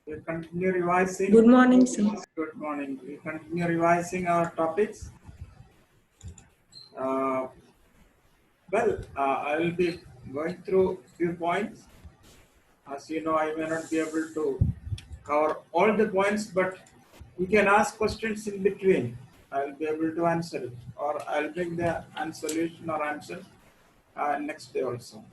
We continue revising. Good morning, sir. Good morning. We continue revising our topics. Uh, I will be going through few points. As you know, I may not be able to cover all the points, but you can ask questions in between. I'll be able to answer it, or I'll bring the solution or answer next day also.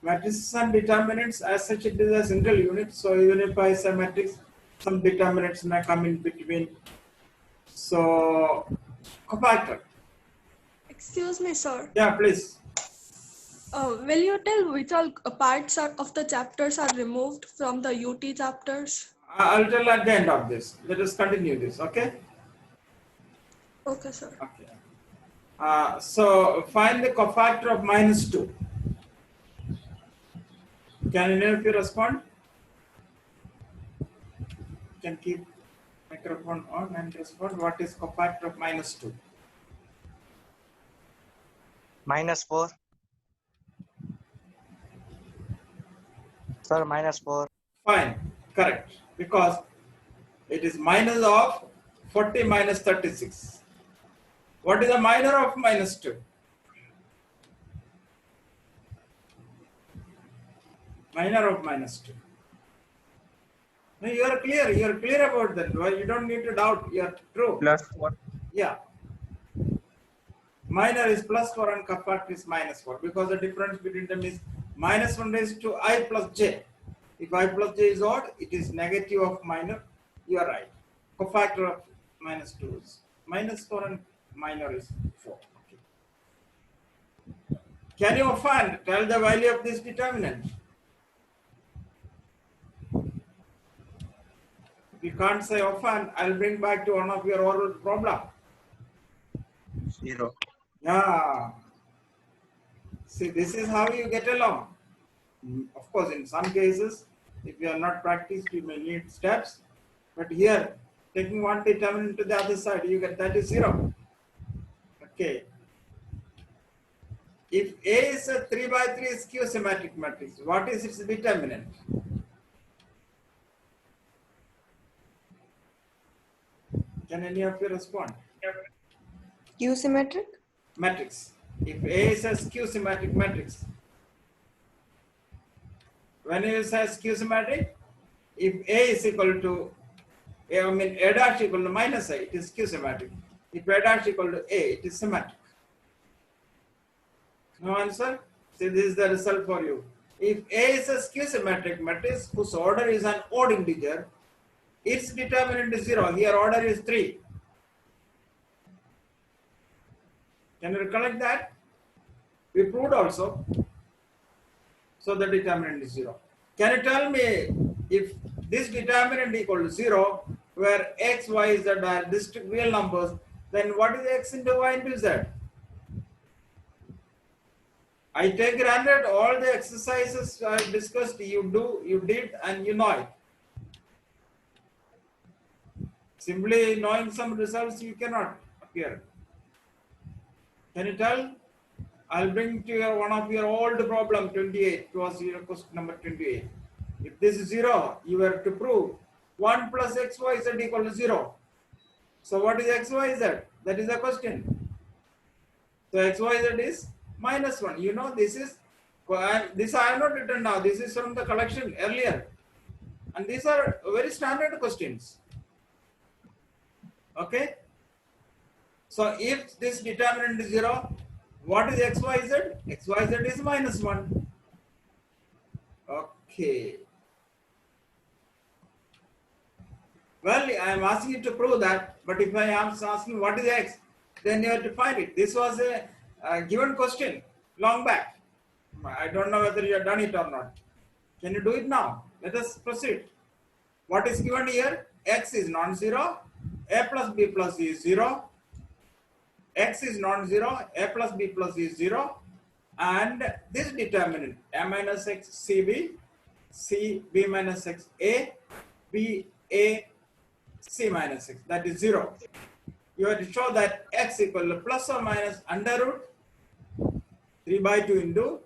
Matrices and determinants, as such, it is a single unit. So even if I say matrix, some determinants may come in between. So, cofactor. Excuse me, sir. Yeah, please. Will you tell which all parts of the chapters are removed from the UT chapters? I'll tell at the end of this. Let us continue this, okay? Okay, sir. Okay. So, find the cofactor of -2. Can any of you respond? You can keep microphone on and respond. What is cofactor of -2? -4. Sir, -4. Fine, correct. Because it is minus of 40 minus 36. What is the minor of -2? Minor of -2. No, you are clear about that. Well, you don't need to doubt. You are true. +4. Yeah. Minor is +4 and cofactor is -4 because the difference between them is -1 raised to I plus j. If I plus j is odd, it is negative of minor. You are right. Cofactor of -2 is -4 and minor is 4. Okay. Can you find? Tell the value of this determinant. If you can't say offhand, I'll bring back to one of your oral problem. 0. Yeah. See, this is how you get along. Of course, in some cases, if you are not practiced, you may need steps. But here, taking one determinant to the other side, you get that is 0. Okay. If A is a 3 by 3 skew symmetric matrix, what is its determinant? Can any of you respond? Q symmetric? Matrix. If A is a skew symmetric matrix, when you say skew symmetric, if A is equal to A dash equal to minus A, it is skew symmetric. If A dash equal to A, it is symmetric. No answer? See, this is the result for you. If A is a skew symmetric matrix whose order is an odd integer, its determinant is 0. Here order is 3. Can you recollect that? We proved also. So the determinant is 0. Can you tell me if this determinant equal to 0, where x, y, z are distinct real numbers, then what is x into y into z? I take granted all the exercises I discussed, you did, and you know it. Simply knowing some results, you cannot appear. Can you tell? I'll bring to your one of your old problem 28. It was your question number 28. If this is 0, you have to prove 1 plus xyz equal to 0. So what is xyz? That is the question. So xyz is -1. You know this is this I have not written now. This is from the collection earlier, and these are very standard questions. Okay. So if this determinant is 0, what is xyz? xyz is -1. Okay. Well, I am asking you to prove that, but if I am asking what is x, then you have to find it. This was a given question long back. I don't know whether you have done it or not. Can you do it now? Let us proceed. What is given here? X is non-zero. A plus B plus C is 0. X is non-zero. A plus B plus C is 0. And this determinant, A minus X CB, C B minus X A, B A C minus X, that is 0. You have to show that X equal to plus or minus under root 3 by 2 into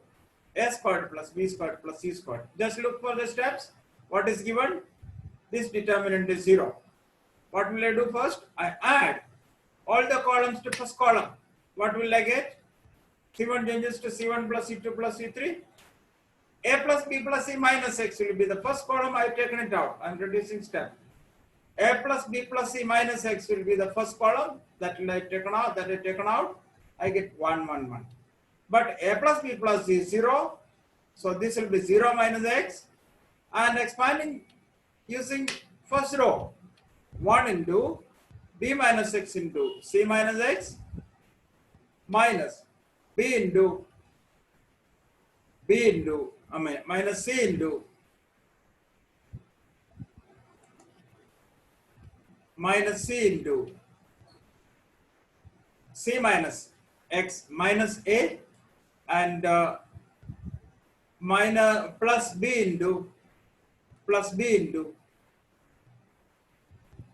A squared plus B squared plus C squared. Just look for the steps. What is given? This determinant is 0. What will I do first? I add all the columns to first column. What will I get? C1 changes to C1 plus C2 plus C3. A plus B plus C minus X will be the first column. I have taken it out. I am reducing step. A plus B plus C minus X will be the first column. That will I taken out. That I taken out. I get 1, 1, 1. But A plus B plus C is 0. So this will be 0 minus X. And expanding using first row. 1 into B minus X into C minus X minus B into minus C into minus C into C minus X minus A and minus plus B into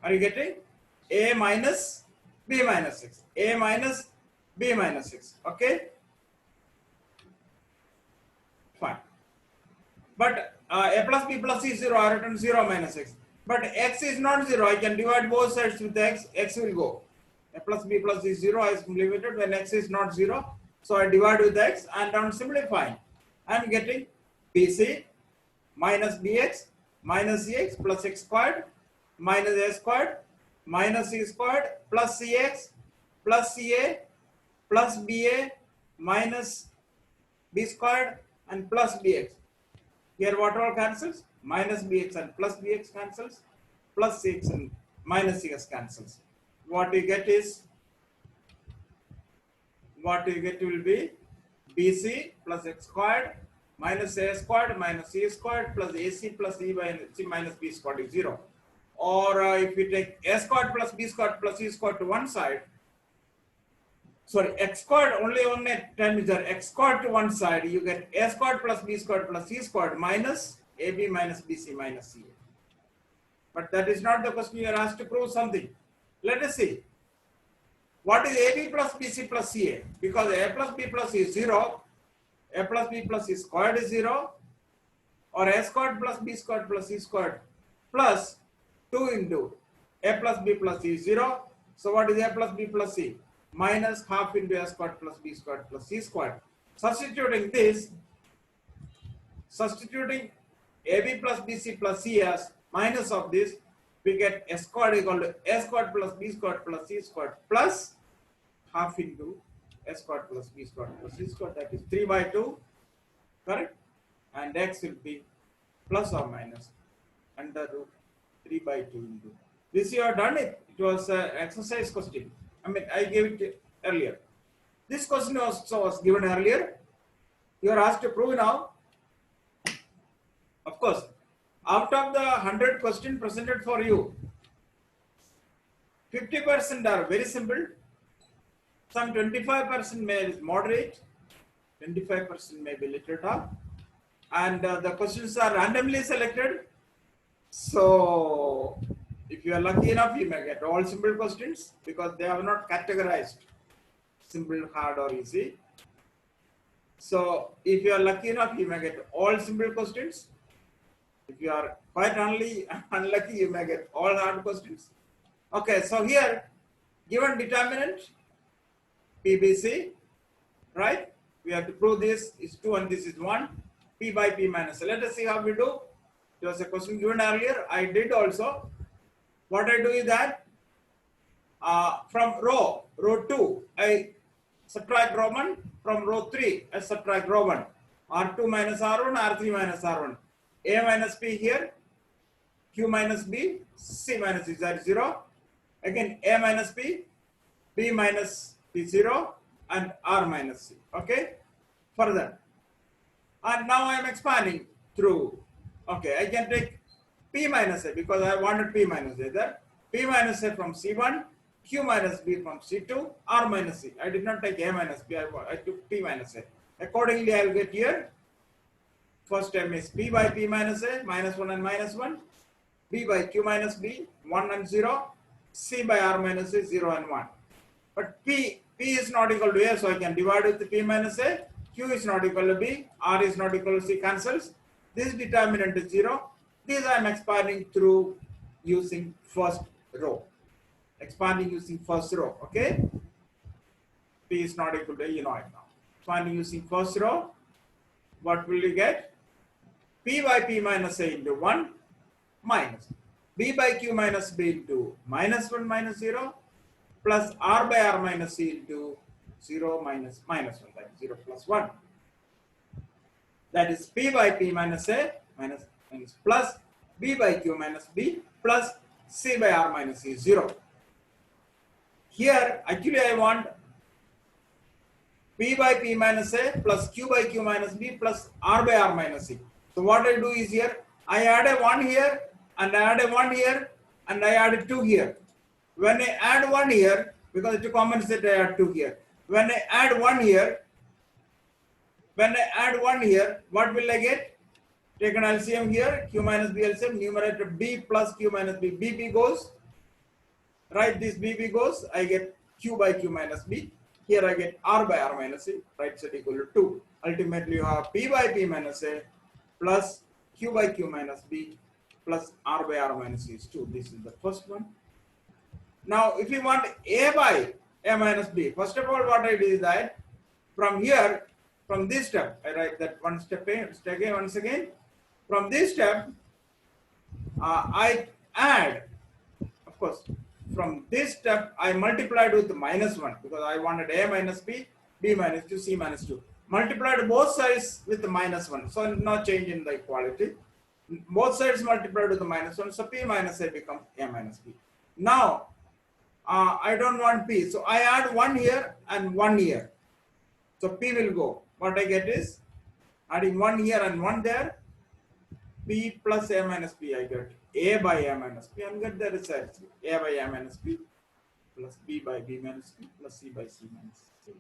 are you getting? A minus B minus 6. A minus B minus 6. Okay? Fine. But A plus B plus C is 0. I written 0 minus 6. But X is not 0. I can divide both sides with X. X will go. A plus B plus C is 0. I is limited when X is not 0. So I divide with X and I'm simplifying. I'm getting BC minus BX minus CX plus X squared minus A squared minus C squared plus CX plus CA plus BA minus B squared and plus BX. Here what all cancels? Minus BX and plus BX cancels, plus CX and minus CX cancels. What you get will be BC plus X squared minus A squared minus C squared plus AC plus E by C minus B squared is 0. Or if you take A squared plus B squared plus C squared to one side, sorry, X squared only one term is there, X squared to one side, you get A squared plus B squared plus C squared minus AB minus BC minus CA. But that is not the question. You are asked to prove something. Let us see. What is AB plus BC plus CA? Because A plus B plus C is 0, A plus B plus C squared is 0, or A squared plus B squared plus C squared plus 2 into A plus B plus C is 0. So what is A plus B plus C? Minus half into A squared plus B squared plus C squared. Substituting AB plus BC plus C as minus of this, we get A squared equal to A squared plus B squared plus C squared plus half into A squared plus B squared plus C squared, that is 3 by 2, correct? And X will be plus or minus under root 3 by 2 into. This you have done it. It was an exercise question. I mean, I gave it earlier. This question was given earlier. You are asked to prove now. Of course, out of the 100 questions presented for you, 50% are very simple. Some 25% may be moderate, 25% may be little tough, and the questions are randomly selected. So, if you are lucky enough, you may get all simple questions because they have not categorized simple, hard, or easy. So, if you are lucky enough, you may get all simple questions. If you are quite unlucky, you may get all hard questions. Okay, so here, given determinant, PBC, right? We have to prove this is 2 and this is 1, P by P minus. Let us see how we do. There was a question given earlier. I did also. What I do is that from row 2, I subtract row 1. From row 3, I subtract row 1. R2 minus R1, R3 minus R1. A minus P here, Q minus B, C minus Z is 0. Again, A minus P, B minus P 0, and R minus C. Okay? Further. And now I am expanding through. Okay, I can take P minus A because I wanted P minus A there. P minus A from C1, Q minus B from C2, R minus C. I did not take A minus B, I took P minus A. Accordingly, I will get here. First term is P by P minus A, minus 1 and minus 1. B by Q minus B, 1 and 0. C by R minus A, 0 and 1. But P is not equal to A, so I can divide with P minus A. Q is not equal to B. R is not equal to C, cancels. This determinant is 0. This I am expanding through using first row. Expanding using first row, okay? P is not equal to E naught now. Expanding using first row, what will you get? P by P minus A into 1 minus B by Q minus B into minus 1 minus 0 plus R by R minus C into 0 minus minus 1, that is 0 plus 1. That is P by P minus A minus plus B by Q minus B plus C by R minus C 0. Here actually I want P by P minus A plus Q by Q minus B plus R by R minus C. So what I do is here, I add a 1 here and I add a 1 here and I add a 2 here. When I add 1 here, because to compensate I add 2 here. When I add 1 here, what will I get? Take an LCM here, Q minus B LCM, numerator B plus Q minus B, BB goes. Right, this BB goes, I get Q by Q minus B. Here I get R by R minus C, right side equal to 2. Ultimately you have P by P minus A plus Q by Q minus B plus R by R minus C is 2. This is the first one. Now if you want A by A minus B, first of all what I do is that from here, from this step, I write that one step again, once again. From this step, I add, of course, from this step, I multiplied with minus 1 because I wanted A minus B, B minus 2, C minus 2. Multiplied both sides with the minus 1. So no change in the equality. Both sides multiplied with the minus 1. So P minus A becomes A minus B. Now, I don't want P. So I add 1 here and 1 here. So P will go. What I get is adding 1 here and 1 there. P plus A minus B, I get A by A minus B and get the result. A by A minus B plus B by B minus B plus C by C minus C.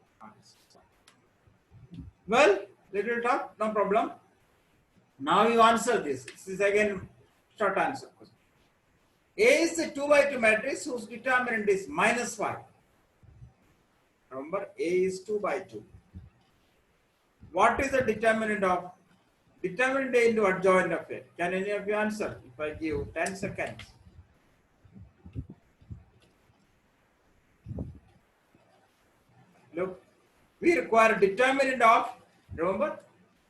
Well, little tough, no problem. Now you answer this. This is again short answer. A is a 2 by 2 matrix whose determinant is minus 5. Remember, A is 2 by 2. What is the determinant of determinant A into adjoint of A? Can any of you answer? If I give 10 seconds. Look, we require determinant of, remember,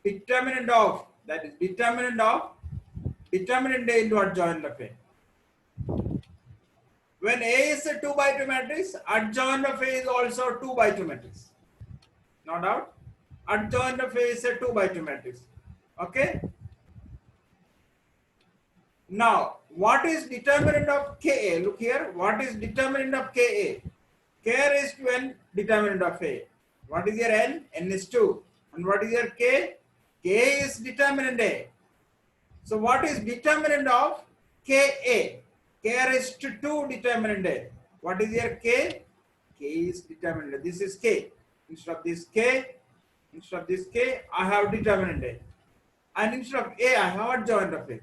determinant of, that is determinant of determinant A into adjoint of A. When A is a 2 by 2 matrix, adjoint of A is also 2 by 2 matrix. No doubt. Adjoint of A is a 2 by 2 matrix. Okay. Now, what is determinant of Ka? Look here. What is determinant of Ka? K raised to n determinant of A. What is your n? N is 2. And what is your K? K is determinant A. So what is determinant of Ka? K raised to 2 determinant A. What is your K? K is determinant A. This is K. Instead of this K, I have determinant A. And instead of A, I have adjoint of A.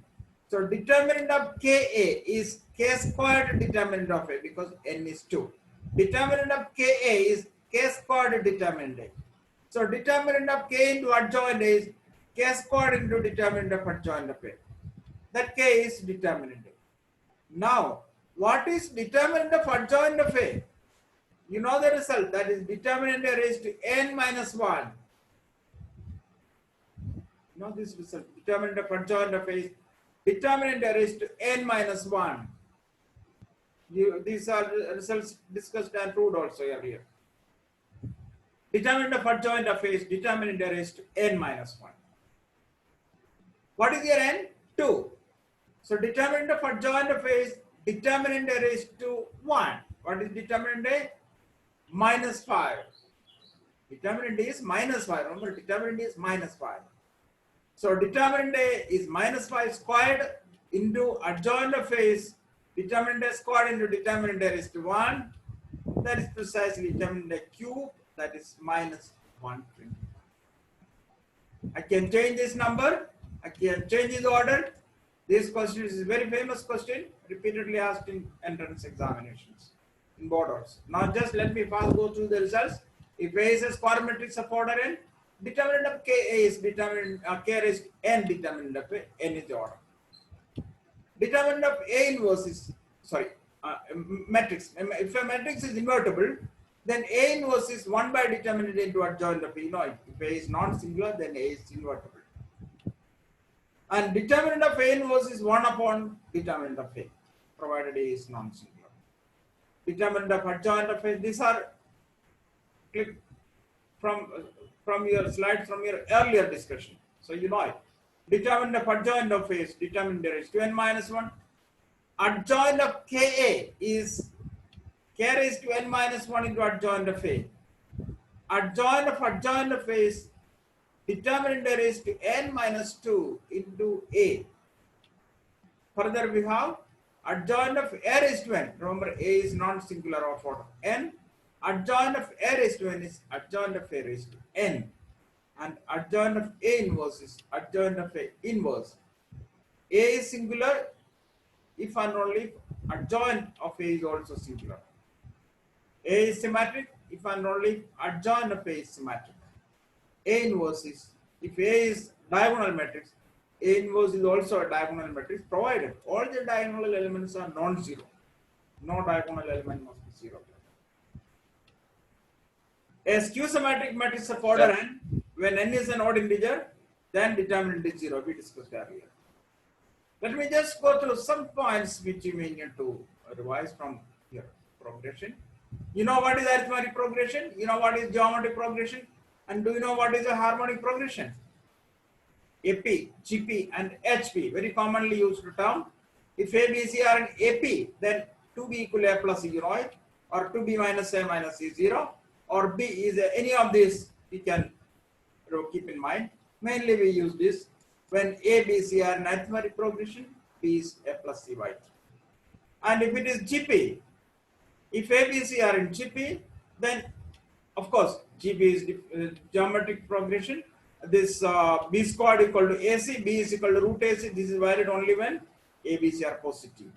So determinant of Ka is K squared determinant of A because n is 2. Determinant of Ka is K squared determinant A. So determinant of K into adjoint is K squared into determinant of adjoint of A. That K is determinant A. Now, what is determinant of adjoint of A? You know the result, that is determinant A raised to n minus 1. You know this result, determinant of adjoint of A is determinant A raised to n minus 1. These are results discussed and proved also earlier. Determinant of adjoint of A is determinant A raised to n minus 1. What is your n? 2. So determinant of adjoint of A is determinant A raised to 1. What is determinant A? Minus 5. Determinant A is minus 5. Remember, determinant A is minus 5. So determinant A is minus 5 squared into adjoint of A is determinant A squared into determinant A raised to 1. That is precisely determinant A cube. That is minus 120. I can change this number. I can change this order. This question is a very famous question, repeatedly asked in entrance examinations in board also. Now just let me fast go through the results. If A is a square matrix of order n, determinant of Ka is determinant K raised to n determinant of A, n is the order. determinant of A inverse is, matrix. If a matrix is invertible, then A inverse is 1 by determinant into adjoint of A. You know, if A is non-singular, then A is invertible. And determinant of A inverse is 1 upon determinant of A, provided A is non-singular. Determinant of adjoint of A, these are clicked from your slide from your earlier discussion. So you know it. Determinant of adjoint of A is determinant there is 2n minus 1. Adjoint of Ka is K raised to n minus 1 into adjoint of A. Adjoint of A is determinant there is to n minus 2 into A. Further we have adjoint of A raised to n. Remember, A is non-singular of order n. Adjoint of A raised to n is adjoint of A raised to n. And adjoint of A inverse is adjoint of A inverse. A is singular if and only if adjoint of A is also singular. A is symmetric if and only if adjoint of A is symmetric. A inverse is, if A is diagonal matrix, A inverse is also a diagonal matrix, provided all the diagonal elements are non-zero. No diagonal element must be 0. A skew-symmetric matrix of order n, when n is an odd integer, then determinant is 0, we discussed earlier. Let me just go through some points which you may need to revise from your progression. You know what is arithmetic progression? You know what is geometric progression? And do you know what is a harmonic progression? AP, GP, and HP, very commonly used term. If A, B, C are in AP, then 2B equal A plus E, you know it, or 2B minus A minus E 0, or B is any of these, we can keep in mind. Mainly we use this when A, B, C are in arithmetic progression, B is A plus C by 3. And if it is GP, if A, B, C are in GP, then of course GP is geometric progression. This B squared equal to AC, B is equal to root AC. This is valid only when A, B, C are positive.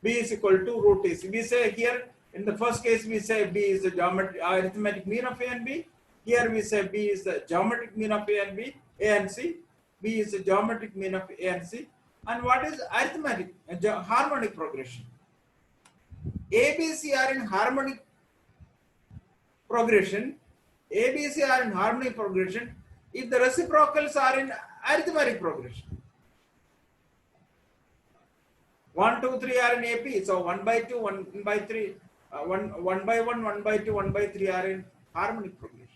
B is equal to root AC. We say here in the first case we say B is the arithmetic mean of A and B. Here we say B is the geometric mean of A and B, A and C. B is the geometric mean of A and C. And what is arithmetic harmonic progression? A, B, C are in harmonic progression. A, B, C are in harmonic progression if the reciprocals are in arithmetic progression. 1, 2, 3 are in AP. So 1 by 2, 1 by 3, 1 by 1, 1 by 2, 1 by 3 are in harmonic progression.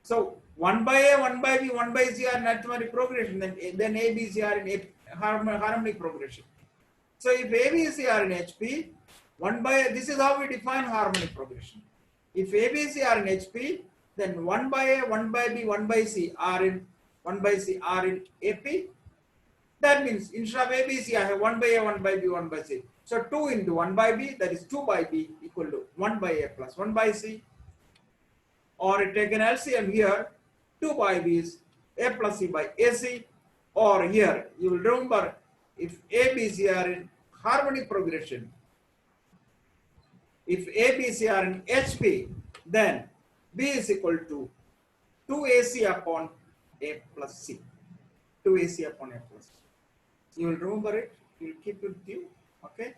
So 1 by A, 1 by B, 1 by C are in arithmetic progression. Then A, B, C are in harmonic progression. So if A, B, C are in HP, 1 by A, this is how we define harmonic progression. If A, B, C are in HP, then 1 by A, 1 by B, 1 by C are in AP. That means instead of A, B, C, I have 1 by A, 1 by B, 1 by C. So 2 into 1 by B, that is 2 by B equal to 1 by A plus 1 by C. Or take an LCM here, 2 by B is A plus C by AC. Or here, you will remember if A, B, C are in harmonic progression, if A, B, C are in HP, then B is equal to 2AC upon A plus C. 2AC upon A plus C. You will remember it, you will keep it with you, okay?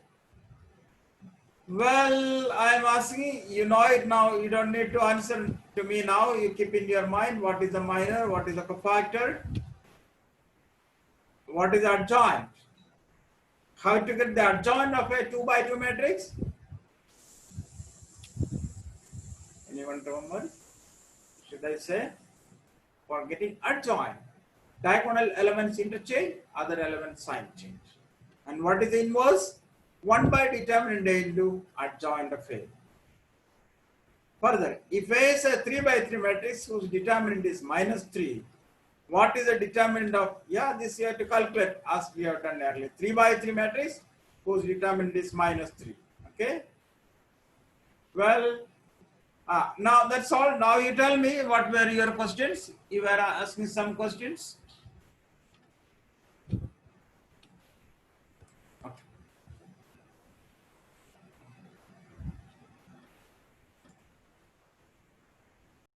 Well, I am asking, you know it now, you don't need to answer to me now, you keep in your mind what is the minor, what is the cofactor, what is adjoint, how to get the adjoint of a 2 by 2 matrix. Anyone remember? Should I say? For getting adjoint, diagonal elements interchange, other elements sign change. And what is the inverse? 1 by determinant A into adjoint of A. Further, if A is a 3 by 3 matrix whose determinant is minus 3, what is the determinant of, this you have to calculate as we have done earlier. 3 by 3 matrix whose determinant is minus 3. Okay? Well, now that's all. Now you tell me what were your questions. You were asking some questions.